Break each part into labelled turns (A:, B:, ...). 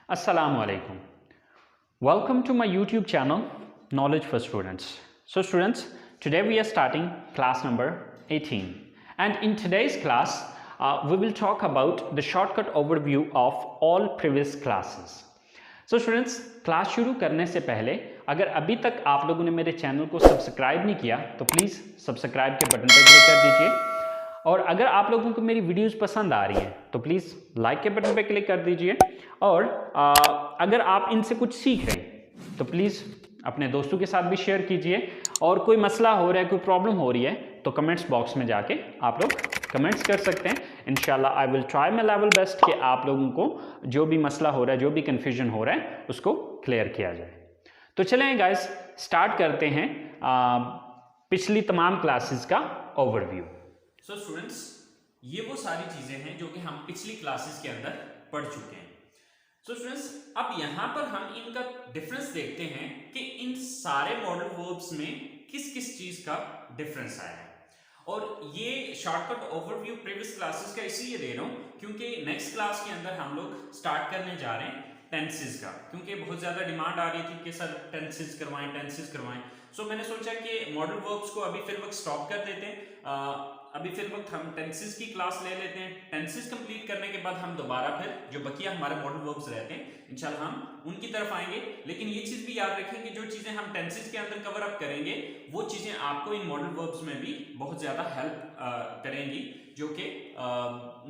A: Assalamu alaikum. Welcome to my YouTube channel, Knowledge for Students. So students, today we are starting class number 18. And in today's class, we will talk about the shortcut overview of all previous classes. So students, class शुरू करने से पहले अगर अभी तक आप लोगों ने मेरे चैनल को सब्सक्राइब नहीं किया तो प्लीज़ सब्सक्राइब के बटन पर क्लिक कर दीजिए। और अगर आप लोगों को मेरी वीडियोस पसंद आ रही हैं तो प्लीज़ लाइक के बटन पर क्लिक कर दीजिए। और अगर आप इनसे कुछ सीख रहे हैं तो प्लीज़ अपने दोस्तों के साथ भी शेयर कीजिए। और कोई मसला हो रहा है, कोई प्रॉब्लम हो रही है तो कमेंट्स बॉक्स में जाके आप लोग कमेंट्स कर सकते हैं। इंशाल्लाह I will try my level best कि आप लोगों को जो भी मसला हो रहा है, जो भी कन्फ्यूजन हो रहा है उसको क्लियर किया जाए। तो चलें गाइस, स्टार्ट करते हैं पिछली तमाम क्लासेस का ओवरव्यू।
B: सो स्टूडेंट्स, ये वो सारी चीजें हैं जो कि हम पिछली क्लासेस के अंदर पढ़ चुके हैं। सो स्टूडेंट्स, अब यहाँ पर हम इनका डिफरेंस देखते हैं कि इन सारे मॉडल वर्ब्स में किस किस चीज का डिफरेंस आया है। और ये शॉर्टकट ओवरव्यू प्रीवियस क्लासेस का इसलिए दे रहा हूँ क्योंकि नेक्स्ट क्लास के अंदर हम लोग स्टार्ट करने जा रहे हैं टेंसेस का, क्योंकि बहुत ज्यादा डिमांड आ रही थी कि सर टेंसेस करवाएं। सो मैंने सोचा कि मॉडल वर्ब्स को अभी फिर वक्त स्टॉप कर देते हैं। अभी फिर वक्त हम टेंसेस की क्लास ले लेते हैं। टेंसेस कंप्लीट करने के बाद हम दोबारा फिर जो बकिया हमारे मॉडल वर्ब्स रहते हैं इंशाल्लाह हम उनकी तरफ आएंगे। लेकिन ये चीज भी याद रखें कि जो चीजें हम टेंसेस के अंदर कवर अप करेंगे वो चीजें आपको इन मॉडल वर्ब्स में भी बहुत ज्यादा हेल्प करेंगी, जो कि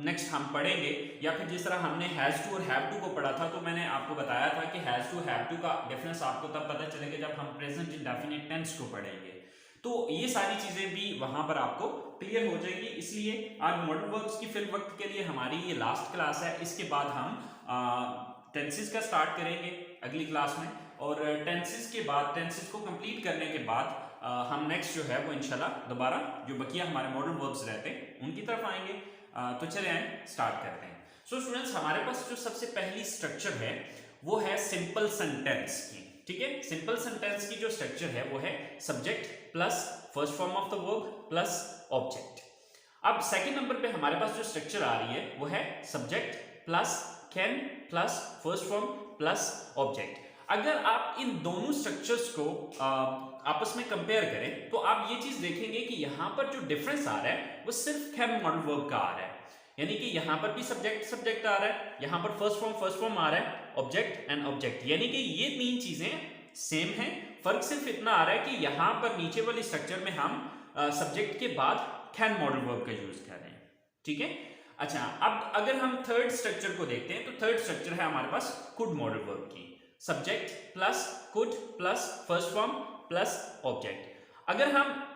B: नेक्स्ट हम पढ़ेंगे। या फिर जिस तरह हमने हैज टू और हैव टू को पढ़ा था तो मैंने आपको बताया था कि हैज टू हैव टू का डिफरेंस आपको तब पता चलेगा जब हम प्रेजेंट इंडेफिनिट टेंस को पढ़ेंगे। तो ये सारी चीजें भी वहां पर आपको क्लियर हो जाएगी। इसलिए आज मॉडल वर्ब्स की फिल वक्त के लिए हमारी ये लास्ट क्लास है। इसके बाद हम टेंसेस का स्टार्ट करेंगे अगली क्लास में। और टेंसेस के बाद, टेंसेस को कंप्लीट करने के बाद हम नेक्स्ट जो है वो इंशाल्लाह दोबारा जो बकिया हमारे मॉडल वर्ब्स रहते हैं उनकी तरफ आएंगे। तो चले आए, स्टार्ट करते हैं। सो स्टूडेंट्स, हमारे पास जो सबसे पहली स्ट्रक्चर है वो है सिंपल सेंटेंस की। ठीक है, सिंपल सेंटेंस की जो स्ट्रक्चर है वो है subject plus first form of the verb plus object. अब सेकंड नंबर पे हमारे पास जो स्ट्रक्चर आ रही है वो है subject plus can plus first form plus object. अगर आप इन दोनों स्ट्रक्चर्स को आपस में कंपेयर करें तो आप ये चीज देखेंगे कि यहां पर जो डिफरेंस आ रहा है वो सिर्फ कैन मॉडल वर्ब का आ रहा है। यानी कि यहां पर भी सब्जेक्ट आ रहा है, यहां पर फर्स्ट फॉर्म आ रहा है, ऑब्जेक्ट एंड ऑब्जेक्ट। यानी कि ये तीन चीजें सेम है। फर्क सिर्फ इतना आ रहा है कि यहां पर नीचे वाली स्ट्रक्चर में हम सब्जेक्ट के बाद कैन मॉडल वर्ब का यूज कर रहे हैं। ठीक है, अच्छा, अब अगर हम थर्ड स्ट्रक्चर को देखते हैं तो थर्ड स्ट्रक्चर है हमारे पास कुड मॉडल वर्ब की। Subject plus could plus first form plus object. अगर हम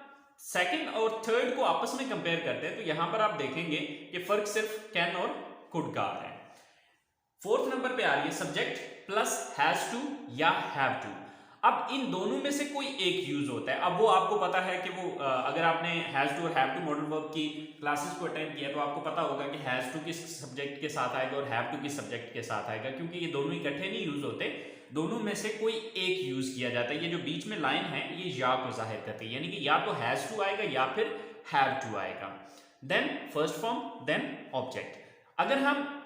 B: सेकंड और थर्ड को आपस में कंपेयर करते हैं तो यहां पर आप देखेंगे कि फर्क सिर्फ कैन और कुड का आ रहा है। फोर्थ नंबर पे आ रही है सब्जेक्ट प्लस हैज टू या हैव टू। अब इन दोनों में से कोई एक यूज होता है। अब वो आपको पता है कि वो अगर आपने हैज टू और हैव टू मॉडल वर्ब की क्लासेस को अटेंड किया तो आपको पता होगा कि हैज टू किस सब्जेक्ट के साथ आएगा और हैव टू किस सब्जेक्ट के साथ आएगा, क्योंकि ये दोनों इकट्ठे नहीं यूज होते। दोनों में से कोई एक यूज किया जाता है। ये जो बीच में लाइन है ये या को जाहिर करती है, यानी कि या तो हैज टू आएगा या फिर हैव टू आएगा, then first form then object. अगर हम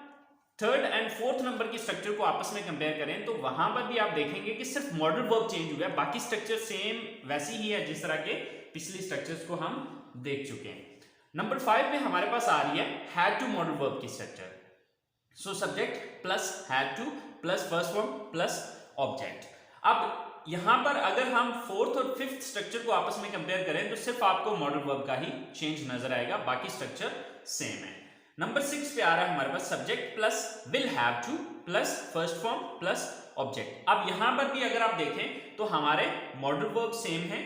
B: थर्ड एंड फोर्थ नंबर की स्ट्रक्चर को आपस में कंपेयर करें तो वहां पर भी आप देखेंगे कि सिर्फ मॉडल वर्ब चेंज हुआ है, बाकी स्ट्रक्चर सेम वैसी ही है जिस तरह के पिछली स्ट्रक्चर्स को हम देख चुके हैं। नंबर 5 में हमारे पास आ रही है हैड टू मॉडल वर्ब की structure. So subject plus had to plus first form plus object. अब यहां पर अगर हम फोर्थ और फिफ्थ स्ट्रक्चर को आपस में कंपेयर करें तो सिर्फ आपको मॉडल वर्ब का ही चेंज नजर आएगा, बाकी स्ट्रक्चर सेम है। नंबर 6 पे आ रहा है हमारे पास subject plus will have to plus first form plus object. अब यहां पर भी अगर आप देखें तो हमारे मॉडल वर्ब सेम है,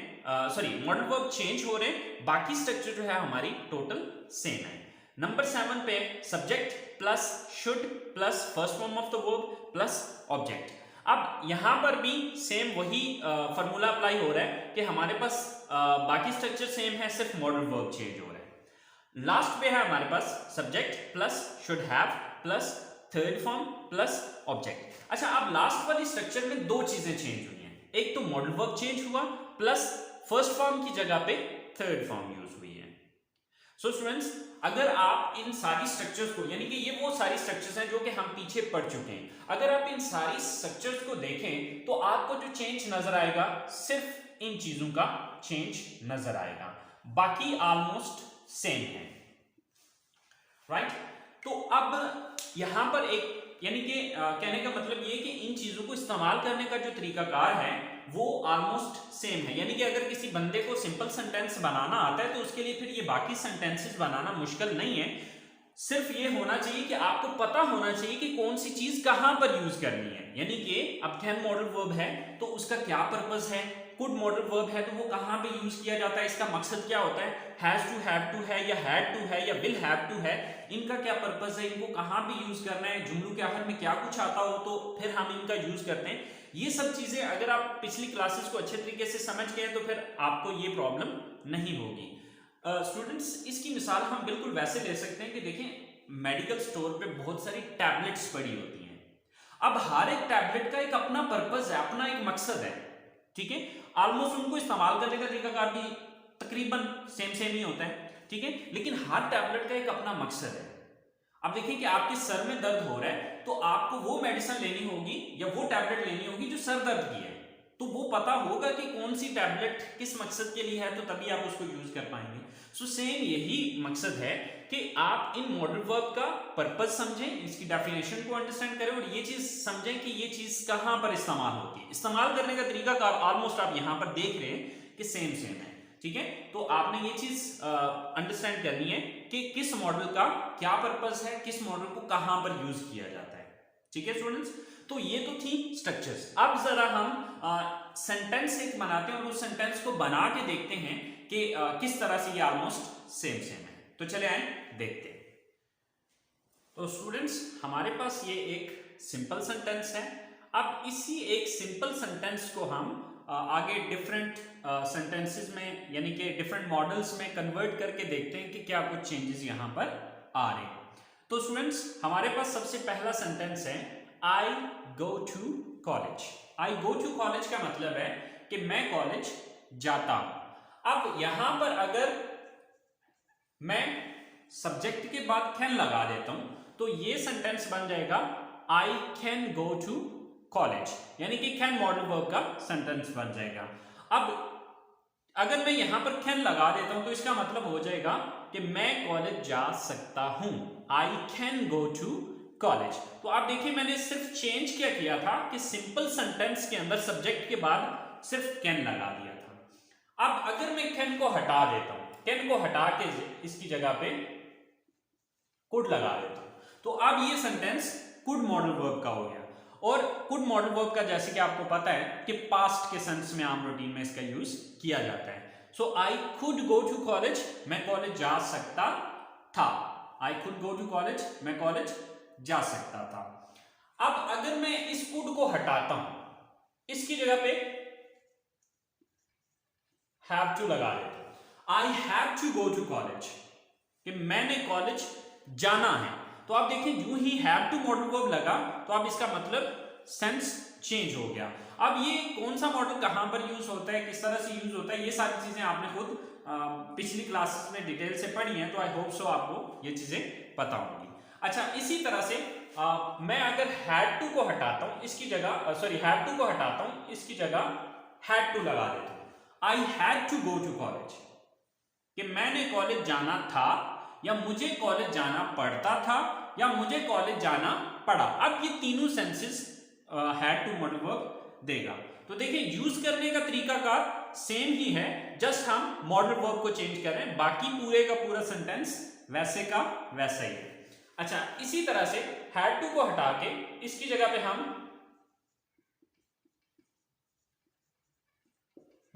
B: मॉडल वर्ब चेंज हो रहे हैं, बाकी स्ट्रक्चर जो है हमारी टोटल सेम है। नंबर 7 पे subject plus should plus first form of the verb plus object. अब यहां पर भी सेम वही फॉर्मूला अप्लाई हो रहा है कि हमारे पास बाकी स्ट्रक्चर सेम है, सिर्फ मॉडल वर्ब चेंज हो रहा है। लास्ट पे है हमारे पास subject plus should have plus third form plus object. अच्छा, अब लास्ट वाली स्ट्रक्चर में दो चीजें चेंज हुई हैं। एक तो मॉडल वर्ब चेंज हुआ प्लस फर्स्ट फॉर्म की जगह पे थर्ड फॉर्म यूज हुई है। सो स्टूडेंट्स, अगर आप इन सारी स्ट्रक्चर्स को, यानी कि ये वो सारी स्ट्रक्चर्स हैं जो कि हम पीछे पढ़ चुके हैं, अगर आप इन सारी स्ट्रक्चर्स को देखें तो आपको जो चेंज नजर आएगा सिर्फ इन चीजों का चेंज नजर आएगा, बाकी ऑलमोस्ट सेम है, राइट। तो अब यहां पर एक, यानी कि कहने का मतलब ये कि इन चीजों को इस्तेमाल करने का जो तरीकाकार है वो ऑलमोस्ट सेम है, यानी कि अगर किसी बंदे को सिंपल सेंटेंस बनाना आता है तो उसके लिए फिर ये बाकी सेंटेंसेस बनाना मुश्किल नहीं है, सिर्फ ये होना चाहिए कि आपको पता होना चाहिए कि कौन सी चीज कहां पर यूज करनी है। यानी कि अब कैन मॉडल वर्ब है तो उसका क्या पर्पस है, कुड मॉडल वर्ब है तो वो कहां पे यूज किया जाता है, इसका मकसद क्या होता है, हैज टू, हैव टू है या हैड टू है या विल हैव टू है, इनका क्या पर्पस है, इनको कहां पे यूज करना है, जुमलों के आखिर में क्या कुछ आता हो तो फिर हम इनका यूज करते हैं। ये सब चीजें अगर आप पिछली क्लासेस को अच्छे तरीके से समझ गए तो फिर आपको ये प्रॉब्लम नहीं होगी। स्टूडेंट्स, इसकी मिसाल हम बिल्कुल वैसे ले सकते हैं कि देखें मेडिकल स्टोर पे बहुत सारी टैबलेट्स पड़ी होती हैं, अब हर एक टैबलेट का एक अपना पर्पस है, अपना एक मकसद है, ठीक है। ऑलमोस्ट उनको इस्तेमाल करने का तरीकाकार भी तकरीबन सेम ही होता है, ठीक है, लेकिन हर टैबलेट का एक अपना मकसद है। अब देखिए कि आपके सर में दर्द हो रहा है तो आपको वो मेडिसिन लेनी होगी या वो टैबलेट लेनी होगी जो सर दर्द की है, तो वो पता होगा कि कौन सी टैबलेट किस मकसद के लिए है, तो तभी आप उसको यूज कर पाएंगे। सो सेम यही मकसद है कि आप इन मॉडल वर्ब का पर्पस समझें, इसकी डेफिनेशन को अंडरस्टैंड करें और ये चीज समझें कि ये चीज कहां पर इस्तेमाल होती है। इस्तेमाल करने का तरीका ऑलमोस्ट आप यहां पर देख रहे हैं कि सेम है, ठीक है। तो आपने ये चीज अंडरस्टैंड करनी है कि किस मॉडल का क्या पर्पस है, किस मॉडल को कहां पर यूज किया जाता है, ठीक है स्टूडेंट्स। तो ये तो थी स्ट्रक्चर्स। अब जरा हम सेंटेंस एक बनाते हैं और उस सेंटेंस को बना के देखते हैं कि किस तरह से ये ऑलमोस्ट सेम है। तो चले आए देखते हैं। तो स्टूडेंट्स, हमारे पास ये एक सिंपल सेंटेंस है। अब इसी एक सिंपल सेंटेंस को हम आगे डिफरेंट सेंटेंसेस में, यानी कि डिफरेंट मॉडल्स में कन्वर्ट करके देखते हैं कि क्या कुछ चेंजेस यहां पर आ रहे हैं। तो स्टूडेंट्स, हमारे पास सबसे पहला सेंटेंस है I go to college. I go to college का मतलब है कि मैं कॉलेज जाता हूं। अब यहां पर अगर मैं सब्जेक्ट के बाद कैन लगा देता हूं तो ये सेंटेंस बन जाएगा I can go to college, यानी कि कैन मॉडल वर्ब का सेंटेंस बन जाएगा। अब अगर मैं यहां पर कैन लगा देता हूं तो इसका मतलब हो जाएगा कि मैं कॉलेज जा सकता हूं, I can go to college. तो आप देखिए मैंने सिर्फ चेंज क्या किया था कि सिंपल सेंटेंस के अंदर सब्जेक्ट के बाद सिर्फ कैन लगा दिया था। अब अगर मैं कैन को हटा देता हूं, कैन को हटा के इसकी जगह पे कुड लगा देता हूं, तो अब ये सेंटेंस कुड मॉडल वर्ब का हो गया। और कुड मॉडल वर्ब का जैसे कि आपको पता है कि पास्ट के सेंस में आम रूटीन में इसका यूज किया जाता है। So I could go to college, मैं कॉलेज जा सकता था। I could go to college, मैं कॉलेज जा सकता था। अब अगर मैं इस कुड को हटाता हूं, इसकी जगह पे हैव टू लगा देता हूं, I have to go to college, कि मैंने कॉलेज जाना है। तो आप देखिए यूं ही हैव टू मॉडल वर्ब लगा तो अब इसका मतलब सेंस चेंज हो गया। अब ये कौन सा मॉडल कहां पर यूज होता है, किस तरह से यूज होता है, ये सारी चीजें आपने खुद पिछली क्लासेस में डिटेल से पढ़ी हैं, तो आई होप सो आपको ये चीजें पता होंगी। अच्छा, इसी तरह से मैं अगर हैड टू को हटाता हूं, इसकी जगह सॉरी हैव टू को हटाता हूं, इसकी जगह हैड टू लगा देता हूं, I had to go to college, कि मैंने कॉलेज जाना था या मुझे कॉलेज जाना पड़ता था या मुझे कॉलेज जाना पड़ा। अब ये तीनों senses had to modal verb देगा। तो देखिए यूज करने का तरीका का सेम ही है, जस्ट हम मॉडल वर्ब को चेंज कर रहे हैं, बाकी पूरे का पूरा सेंटेंस वैसे का वैसा ही है। अच्छा, इसी तरह से हैड टू को हटा के इसकी जगह पे हम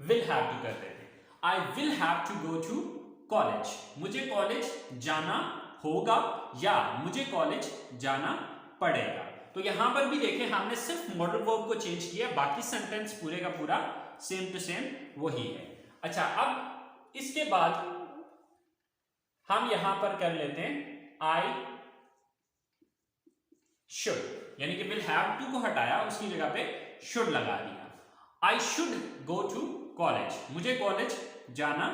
B: विल हैव टू कर देते हैं, I will have to go to college, मुझे कॉलेज जाना होगा या मुझे कॉलेज जाना पड़ेगा। तो यहां पर भी देखें हमने सिर्फ मॉडल वर्ब को चेंज किया, बाकी सेंटेंस पूरे का पूरा सेम टू सेम वही है। अच्छा, अब इसके बाद हम यहां पर कर लेते हैं आई शुड, यानी कि विल हैव टू को हटाया, उसकी जगह पे शुड लगा दिया। I should go to college, मुझे कॉलेज जाना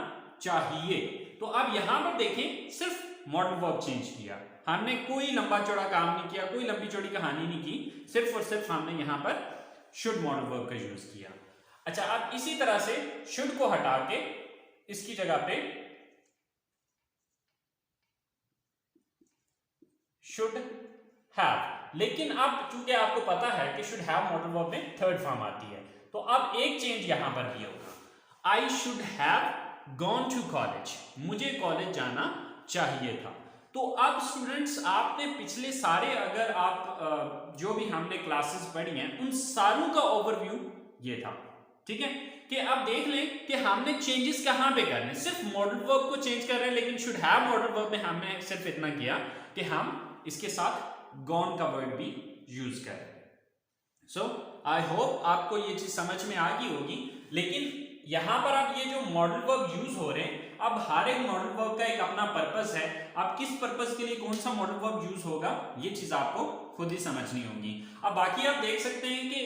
B: चाहिए, तो अब यहां पर देखें सिर्फ मॉडल वर्ब चेंज किया, हमने कोई लंबा चौड़ा काम नहीं किया, कोई लंबी चौड़ी कहानी नहीं की, सिर्फ और सिर्फ हमने यहां पर शुड मॉडल वर्ब का यूज किया। अच्छा, अब इसी तरह से शुड को हटा के इसकी जगह पे शुड हैव, लेकिन अब चूंकि आपको पता है कि शुड हैव मॉडल वर्ब में थर्ड फॉर्म आती है, तो अब एक चेंज यहां पर भी होगा, I should have gone to college, मुझे कॉलेज जाना चाहिए था। तो अब स्टूडेंट्स आपने पिछले सारे, अगर आप जो भी हमने क्लासेस पढ़ी हैं उन सारों का ओवरव्यू ये था, ठीक है, कि अब देख लें कि हमने चेंजेस कहां पे करने, सिर्फ मॉडल वर्ब को चेंज कर रहे हैं, लेकिन शुड हैव मॉडल वर्ब में हमने सिर्फ इतना किया कि हम इसके साथ गॉन का वर्ड भी यूज कर रहे हैं। सो आई होप आपको ये चीज समझ में आ गई होगी। लेकिन यहां पर अब ये जो मॉडल वर्ब यूज हो रहे हैं, अब हर एक मॉडल वर्ब का एक अपना पर्पस है, अब किस पर्पस के लिए कौन सा मॉडल वर्ब यूज होगा ये चीज आपको खुद ही समझनी होगी। अब बाकी आप देख सकते हैं कि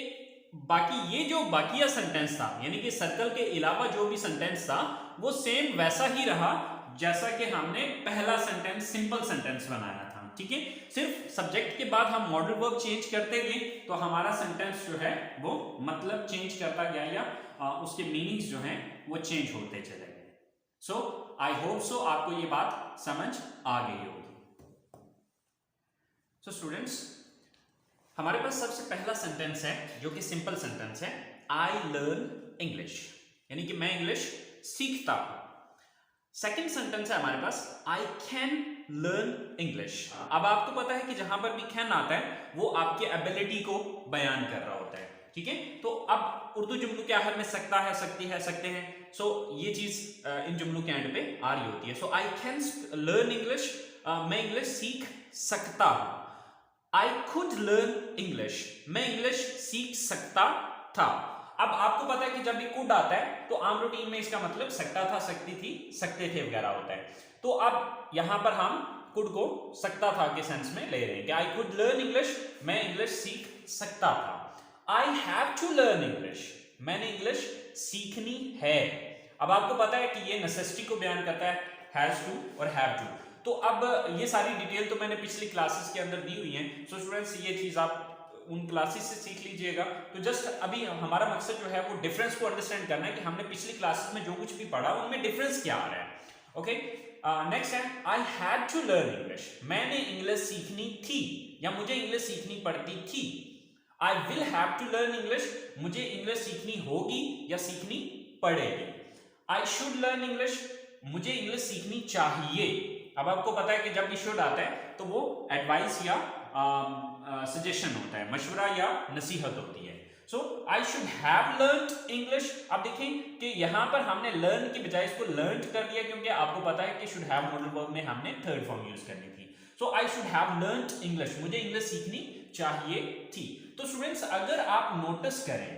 B: बाकी ये जो बाकिया सेंटेंस था, यानी कि सर्कल के अलावा जो भी सेंटेंस था वो सेम वैसा ही रहा जैसा कि हमने पहला सेंटेंस सिंपल सेंटेंस बनाया था, ठीक है। सिर्फ सब्जेक्ट के बाद हम मॉडल वर्ब चेंज करते गए तो हमारा सेंटेंस जो है वो मतलब चेंज करता गया, या उसके मीनिंग्स जो हैं वो चेंज होते चले गए। सो आई होप सो आपको ये बात समझ आ गई होगी। सो स्टूडेंट्स, हमारे पास सबसे पहला सेंटेंस है जो कि सिंपल सेंटेंस है, आई लर्न इंग्लिश, यानी कि मैं इंग्लिश सीखता हूं। सेकेंड सेंटेंस है हमारे पास, आई कैन लर्न इंग्लिश। अब आपको पता है कि जहां पर भी कैन आता है वो आपके एबिलिटी को बयान कर रहा होता है, ठीक है। तो अब उर्दू जुमलों के आखिर में सकता है, सकती है, सकते हैं, सो ये चीज इन जुमलों के एंड पे आ रही होती है। So I can learn English, मैं इंग्लिश सीख सकता हूं। आई कुड लर्न इंग्लिश, मैं इंग्लिश सीख सकता था। अब आपको पता है कि जब भी कुड आता है तो आम रूटीन में इसका मतलब सकता था, सकती थी, सकते थे वगैरह होता है। तो अब यहां पर हम कुड को सकता था के सेंस में ले रहे हैं कि आई कुड लर्न इंग्लिश, मैं इंग्लिश सीख सकता था। I have to learn English, मैंने इंग्लिश सीखनी है। अब आपको पता है कि ये नेसेसिटी को बयान करता है, हैज टू और हैव टू। तो अब ये सारी डिटेल तो मैंने पिछली क्लासेस के अंदर दी हुई है। सो स्टूडेंट्स, ये चीज आप उन क्लासेस से सीख लीजिएगा। तो जस्ट अभी हमारा मकसद जो है वो डिफरेंस को अंडरस्टैंड करना है कि हमने पिछली क्लासेस में जो कुछ भी पढ़ा उनमें डिफरेंस क्या आ रहा है। ओके, नेक्स्ट है, I had to learn English, मैंने इंग्लिश सीखनी थी या मुझे इंग्लिश सीखनी पड़ती थी। I will have to learn English, मुझे इंग्लिश सीखनी होगी या सीखनी पड़ेगी। आई शुड लर्न इंग्लिश, मुझे इंग्लिश सीखनी चाहिए। अब आपको पता है कि जब भी शुड आता है तो वो एडवाइस या सजेशन होता है, मशवरा या नसीहत होती है। So I should have learned English. अब देखें कि यहां पर हमने लर्न की बजाय इसको लर्न कर दिया, क्योंकि आपको पता है कि शुड हैव मॉडल वर्ब में हमने थर्ड फॉर्म यूज करनी थी। So I should have learned English, मुझे इंग्लिश सीखनी चाहिए थी। तो स्टूडेंट्स, अगर आप नोटिस करें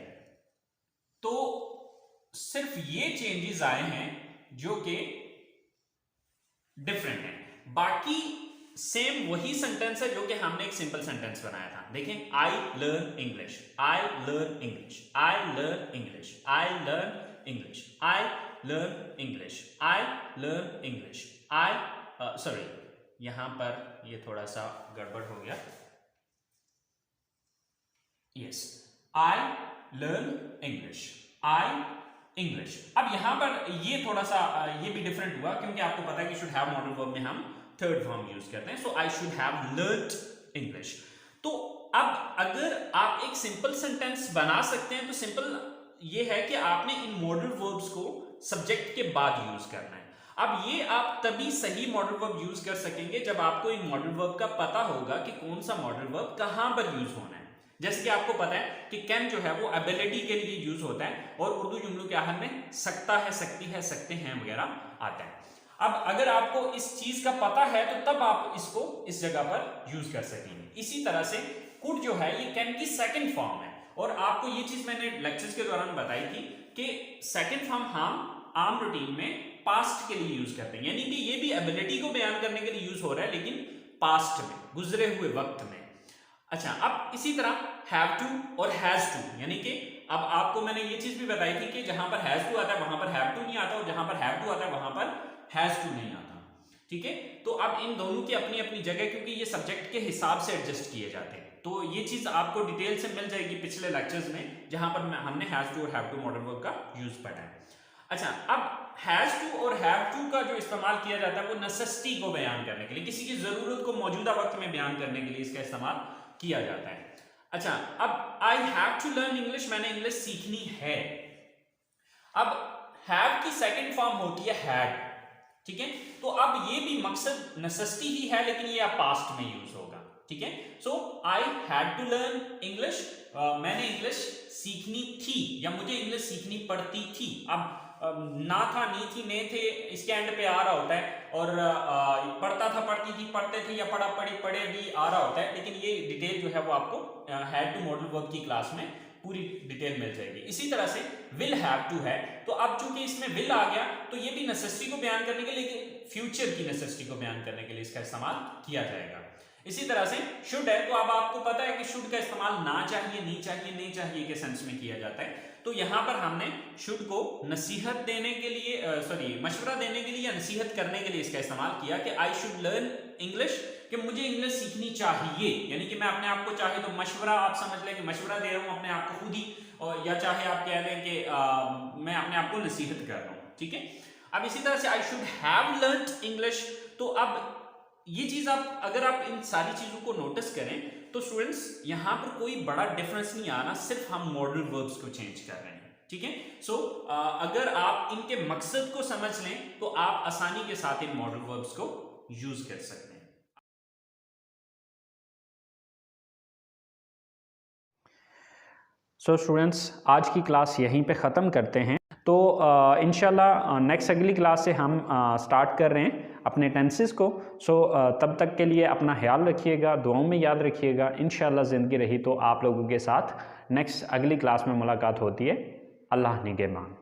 B: तो सिर्फ ये चेंजेस आए हैं जो कि डिफरेंट है, बाकी सेम वही सेंटेंस है जो कि हमने एक सिंपल सेंटेंस बनाया था। देखें, I learn English, I learn English, I learn English, I learn English, I learn English, I learn English, I sorry, यहां पर ये थोड़ा सा गड़बड़ हो गया। Yes, I learn English, I English. अब यहां पर ये थोड़ा सा ये भी डिफरेंट हुआ, क्योंकि आपको पता है कि शुड हैव मॉडल वर्ब में हम थर्ड फॉर्म यूज करते हैं। So I should have learned English. तो अब अगर आप एक सिंपल सेंटेंस बना सकते हैं तो सिंपल ये है कि आपने इन मॉडल वर्ब्स को सब्जेक्ट के बाद यूज करना है। अब ये आप तभी सही मॉडल वर्ब यूज कर सकेंगे जब आपको इन मॉडल वर्ब का पता होगा कि कौन सा मॉडल वर्ब कहां पर यूज होना है। जैसे कि आपको पता है कि कैन जो है वो एबिलिटी के लिए यूज होता है और उर्दू जुमलों के आखिर में सकता है, सकती है, सकते हैं वगैरह आता है। अब अगर आपको इस चीज का पता है तो तब आप इसको इस जगह पर यूज कर सकेंगे। इसी तरह से कुड जो है ये कैन की सेकंड फॉर्म है, और आपको ये चीज मैंने लेक्चर्स के दौरान बताई थी कि सेकंड फॉर्म हम आम रूटीन में पास्ट के लिए यूज करते हैं, यानी कि ये भी एबिलिटी को बयान करने के लिए यूज हो रहा है, लेकिन पास्ट में, गुजरे हुए वक्त में। अच्छा, अब इसी तरह हैव टू और हैज टू, यानी कि अब आपको मैंने ये चीज भी बताई थी कि जहां पर हैज टू आता है वहां पर हैव टू नहीं आता, और जहां पर हैव टू आता है वहां पर हैज टू नहीं आता। ठीक है, तो अब इन दोनों की अपनी अपनी जगह, क्योंकि ये सब्जेक्ट के हिसाब से एडजस्ट किए जाते हैं, तो ये चीज आपको डिटेल से मिल जाएगी पिछले लेक्चर्स में, जहां पर हमने हैज टू और हैव टू मॉडल वर्ब का यूज पढ़ा है। अच्छा, अब हैज टू और हैव टू का जो इस्तेमाल किया जाता है वो नेसेसिटी को बयान करने के लिए, किसी की जरूरत को मौजूदा वक्त में बयान करने के लिए इसका इस्तेमाल किया जाता है। अच्छा, अब I have to learn English, मैंने इंग्लिश सीखनी है। अब हैव की सेकंड फॉर्म होती है हैड। ठीक है, तो अब ये भी मकसद नेसेसिटी ही है, लेकिन ये अब पास्ट में यूज होगा। ठीक है, so I had to learn English, मैंने इंग्लिश सीखनी थी या मुझे इंग्लिश सीखनी पड़ती थी। अब ना था, नी थी, ने थे, इसके एंड पे आ रहा होता है, और पढ़ता था, पढ़ती थी, पढ़ते थे, या पढ़ा, पढ़ी, पढ़े भी आ रहा होता है, लेकिन ये डिटेल जो है वो आपको हैड टू मॉडल वर्ब की क्लास में पूरी डिटेल मिल जाएगी। इसी तरह से विल हैव टू है, तो अब चूंकि इसमें विल आ गया, तो ये भी नेसेसिटी को बयान करने के लिए, फ्यूचर की नेसेसिटी को बयान करने के लिए इसका इस्तेमाल किया जाएगा। इसी तरह से शुड है, तो अब आपको पता है कि शुड का इस्तेमाल ना चाहिए, नहीं चाहिए, नहीं चाहिए के सेंस में किया जाता है। तो यहां पर हमने शुड को नसीहत देने के लिए, मशवरा देने के लिए या नसीहत करने के लिए इसका इस्तेमाल किया कि आई शुड लर्न इंग्लिश, कि मुझे इंग्लिश सीखनी चाहिए, यानी कि मैं अपने आप को, चाहे तो मशवरा आप समझ लें कि मशवरा दे रहा हूं अपने आप को खुद ही, और या चाहे आप कह लें कि मैं अपने आप को नसीहत कर रहा हूं। ठीक है, अब इसी तरह से आई शुड हैव लर्न्ड इंग्लिश, तो अब ये चीज आप, अगर आप इन सारी चीजों को नोटिस करें तो स्टूडेंट्स यहां पर कोई बड़ा डिफरेंस नहीं आ रहा, सिर्फ हम मॉडल वर्ब्स को चेंज कर रहे हैं। ठीक है, सो अगर आप इनके मकसद को समझ लें तो आप आसानी के साथ इन मॉडल वर्ब्स को यूज कर सकते हैं।
A: सो स्टूडेंट्स, आज की क्लास यहीं पे ख़त्म करते हैं। तो इंशाल्लाह नेक्स्ट अगली क्लास से हम स्टार्ट कर रहे हैं अपने टेंसेस को। सो तब तक के लिए अपना ख्याल रखिएगा, दुआओं में याद रखिएगा। इंशाल्लाह ज़िंदगी रही तो आप लोगों के साथ नेक्स्ट अगली क्लास में मुलाकात होती है। अल्लाह निगहबान।